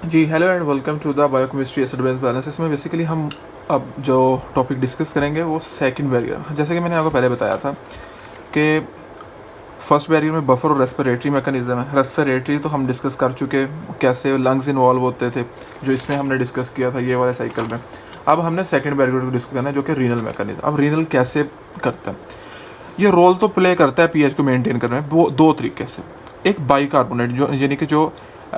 Ji hello and welcome to the biochemistry acid base balance. इसमें basically हम अब जो टॉपिक डिस्कस करेंगे वो सेकंड बैरियर। जैसे कि मैंने आपको पहले बताया था कि फर्स्ट बैरियर में बफर और रेस्पिरेटरी मैकेनिज्म है। रेस्पिरेटरी तो हम डिस्कस कर चुके, कैसे लंग्स इन्वॉल्व होते थे, जो इसमें हमने डिस्कस किया था ये वाले साइकिल में। अब हमने सेकंड बैरियर को डिस्कस करना है जो कि रीनल मैकेनिज्म। अब रीनल कैसे करता है, ये रोल तो प्ले करता है पीएच को मेंटेन करने में वो दो तरीके से। एक बाइकार्बोनेट जो यानी कि जो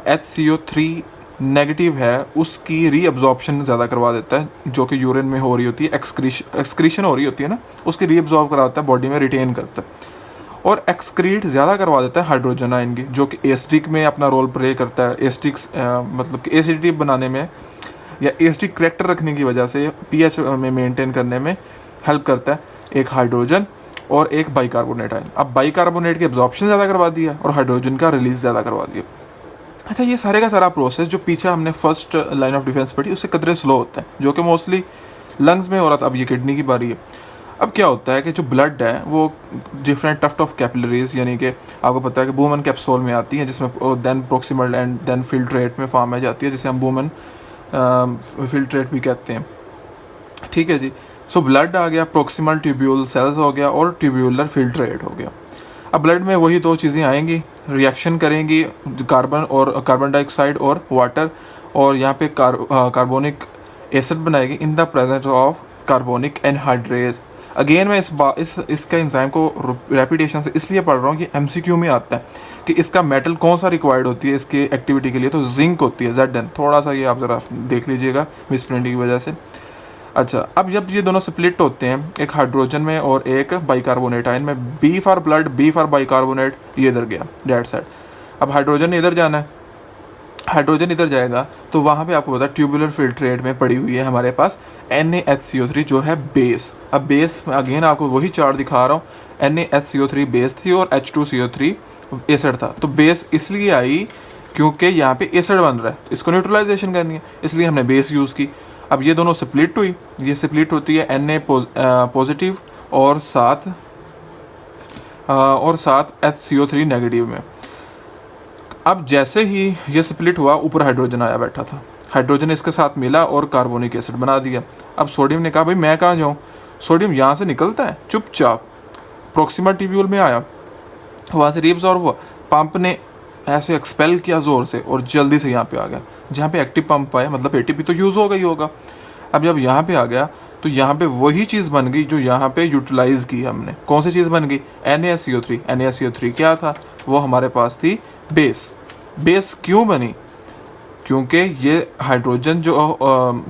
HCO3 नेगेटिव है उसकी रीअब्जॉर्प्शन ज़्यादा करवा देता है, जो कि यूरिन में हो रही होती है, एक्सक्रीशन हो रही होती है ना, उसकी रीअब्जॉर्ब कराता है, बॉडी में रिटेन करता है। और एक्सक्रीट ज़्यादा करवा देता है हाइड्रोजन आयन की, जो कि एसिडिक में अपना रोल प्ले करता है। एसिडिक मतलब कि एसिडिटी बनाने में या एसिडिक करेक्टर रखने की वजह से पीएच में मेंटेन करने में हेल्प करता है एक हाइड्रोजन और एक बाइकार्बोनेट आयन। अब बाइकार्बोनेट की एब्जॉर्प्शन ज़्यादा करवा दिया और हाइड्रोजन का रिलीज ज़्यादा करवा दिया। अच्छा, ये सारे का सारा प्रोसेस जो पीछे हमने फर्स्ट लाइन ऑफ डिफेंस पढ़ी उससे कतरे स्लो होता है, जो कि मोस्टली लंग्स में हो रहा था। अब ये किडनी की बारी है। अब क्या होता है कि जो ब्लड है वो डिफरेंट टफ्ट ऑफ कैपिलरीज, यानी कि आपको पता है कि बूमन कैप्सूल में आती है, जिसमें then proximal end then filtrate में फॉर्म में जाती है, जिसे हम बूमन फिल्ट्रेट भी कहते हैं। ठीक है जी। सो ब्लड आ गया, प्रोक्सिमल ट्यूब्यूल सेल्स हो गया और ट्यूब्यूलर फिल्ट्रेट हो गया। अब ब्लड में वही दो चीज़ें आएंगी, रिएक्शन करेंगी, कार्बन डाइऑक्साइड और वाटर, और यहाँ पे कार्बोनिक एसिड बनाएगी in the presence of carbonic anhydrase. Again मैं इसका एंजाइम को रेपिटेशन से इसलिए पढ़ रहा हूँ कि एमसीक्यू में आता है कि इसका मेटल कौन सा रिक्वायर्ड होती है इसकी एक्टिविटी के लिए, तो जिंक होती है, Zn। थोड़ा सा ये आप ज़रा देख लीजिएगा मिसप्रिंटिंग की वजह से। अच्छा, अब जब ये दोनों स्प्लिट होते हैं, एक हाइड्रोजन में और एक बाइकार्बोनेट आयन में, B for blood, B for bicarbonate, ये इधर गया डेट साइड। अब हाइड्रोजन इधर जाना है, हाइड्रोजन इधर जाएगा तो वहाँ पे आपको पता है ट्यूबुलर फिल्ट्रेट में पड़ी हुई है हमारे पास NaHCO3 जो है बेस। अब बेस अगेन आपको वही चार्ट दिखा रहा हूँ, NaHCO3 बेस थी और H2CO3 एसिड था। तो बेस इसलिए आई क्योंकि यहाँ पे एसिड बन रहा है, तो इसको न्यूट्रलाइजेशन करनी है, इसलिए हमने बेस यूज़ की। अब ये दोनों स्प्लिट हुई, ये स्प्लिट होती है Na पॉजिटिव और साथ HCO3 नेगेटिव में। अब जैसे ही ये स्प्लिट हुआ, ऊपर हाइड्रोजन आया बैठा था, हाइड्रोजन इसके साथ मिला और कार्बोनिक एसिड बना दिया। अब सोडियम ने कहा भाई मैं कहाँ जाऊँ, सोडियम यहाँ से निकलता है चुपचाप, प्रोक्सिमल ट्यूब्यूल में आया, वहाँ से रीअब्सॉर्ब हुआ, पंप ने ऐसे एक्सपेल किया ज़ोर से और जल्दी से यहाँ पे आ गया, जहाँ पे एक्टिव पंप आया, मतलब ATP तो यूज़ हो गई होगा। अब जब यहाँ पे आ गया तो यहाँ पे वही चीज़ बन गई जो यहाँ पे यूटिलाइज़ की हमने। कौन सी चीज़ बन गई? NaCO3। NaCO3 क्या था? वो हमारे पास थी बेस। बेस क्यों बनी? क्योंकि ये हाइड्रोजन जो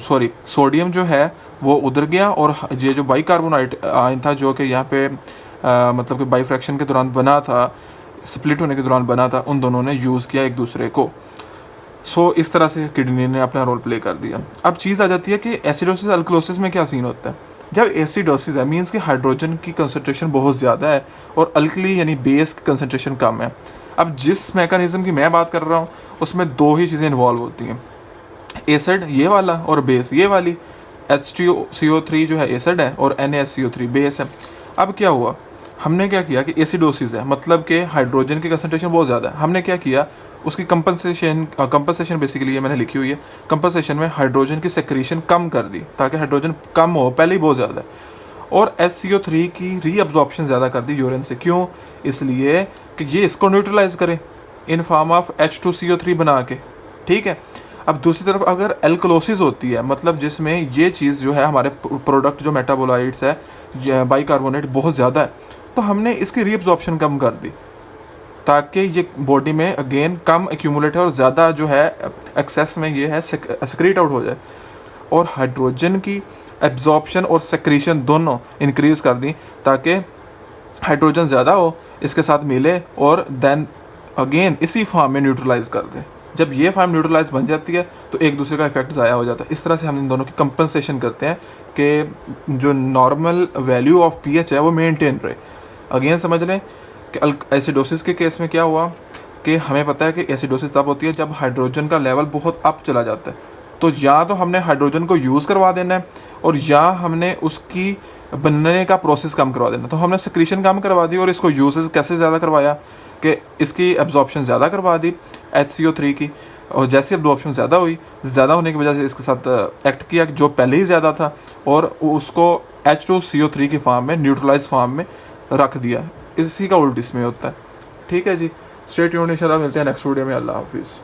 सोडियम जो है वो उधर गया, और ये जो बाइकार्बोनेट आयन था जो कि यहाँ पे मतलब कि बाइफ्रैक्शन के दौरान बना था, स्प्लिट होने के दौरान बना था, उन दोनों ने यूज़ किया एक दूसरे को। इस तरह से किडनी ने अपना रोल प्ले कर दिया। अब चीज़ आ जाती है कि एसिडोसिस अल्कलोसिस में क्या सीन होता है। जब एसिडोसिस है मीन्स कि हाइड्रोजन की कंसनट्रेशन बहुत ज़्यादा है और अल्कली यानी बेस की कंसनट्रेशन कम है। अब जिस मैकेनिज्म की मैं बात कर रहा हूँ उसमें दो ही चीज़ें इन्वॉल्व होती हैं, एसिड ये वाला और बेस ये वाली। HCO3 जो है एसिड है और NaCO3 बेस है। अब क्या हुआ, हमने क्या किया कि एसिडोसिस है, मतलब कि हाइड्रोजन की कंसनट्रेशन बहुत ज़्यादा है। हमने क्या किया, उसकी कंपनसेशन बेसिकली ये मैंने लिखी हुई है, कंपनसेशन में हाइड्रोजन की सेक्रीशन कम कर दी ताकि हाइड्रोजन कम हो, पहले ही बहुत ज़्यादा है। और HCO3 की रीअब्जॉर्प्शन ज़्यादा कर दी यूरिन से। क्यों? इसलिए कि ये इसको न्यूट्रलाइज करे इन फॉर्म ऑफ H2CO3 बना के। ठीक है। अब दूसरी तरफ अगर एल्कलोसिस होती है, मतलब जिसमें ये चीज़ जो है हमारे प्रोडक्ट जो मेटाबोलाइट्स है बाइकार्बोनेट बहुत ज़्यादा है, तो हमने इसकी रीअब्जॉर्प्शन कम कर दी ताकि ये बॉडी में अगेन कम एक्यूमुलेट है और ज़्यादा जो है एक्सेस में ये है सेक्रेट आउट हो जाए। और हाइड्रोजन की एब्जॉर्प्शन और सेक्रीशन दोनों इंक्रीज़ कर दी ताकि हाइड्रोजन ज़्यादा हो, इसके साथ मिले और देन अगेन इसी फॉर्म में न्यूट्रलाइज कर दे। जब ये फॉर्म न्यूट्रलाइज बन जाती है तो एक दूसरे का इफेक्ट ज़ाया हो जाता है। इस तरह से हम इन दोनों की कंपनसेशन करते हैं कि जो नॉर्मल वैल्यू ऑफ पीएच है वो मेंटेन रहे। अगेन समझ लें कि एसिडोसिस के केस में क्या हुआ कि हमें पता है कि एसिडोसिस तब होती है जब हाइड्रोजन का लेवल बहुत अप चला जाता है। तो या तो हमने हाइड्रोजन को यूज़ करवा देना है और या हमने उसकी बनने का प्रोसेस कम करवा देना। तो हमने सिक्रीशन कम करवा दी और इसको यूजेस कैसे ज़्यादा करवाया कि इसकी एब्जॉर्प्शन ज़्यादा करवा दी HCO3 की, और जैसे अब 2 ऑप्शन ज़्यादा हुई, ज़्यादा होने की वजह से इसके साथ एक्ट किया जो पहले ही ज़्यादा था, और उसको H2CO3 की फॉर्म में, न्यूट्रलाइज फॉर्म में रख दिया। इसी का उल्ट इसमें होता है। ठीक है जी, स्टे ट्यून्ड, इंशाल्लाह मिलते हैं नेक्स्ट वीडियो में। अल्लाह हाफिज़।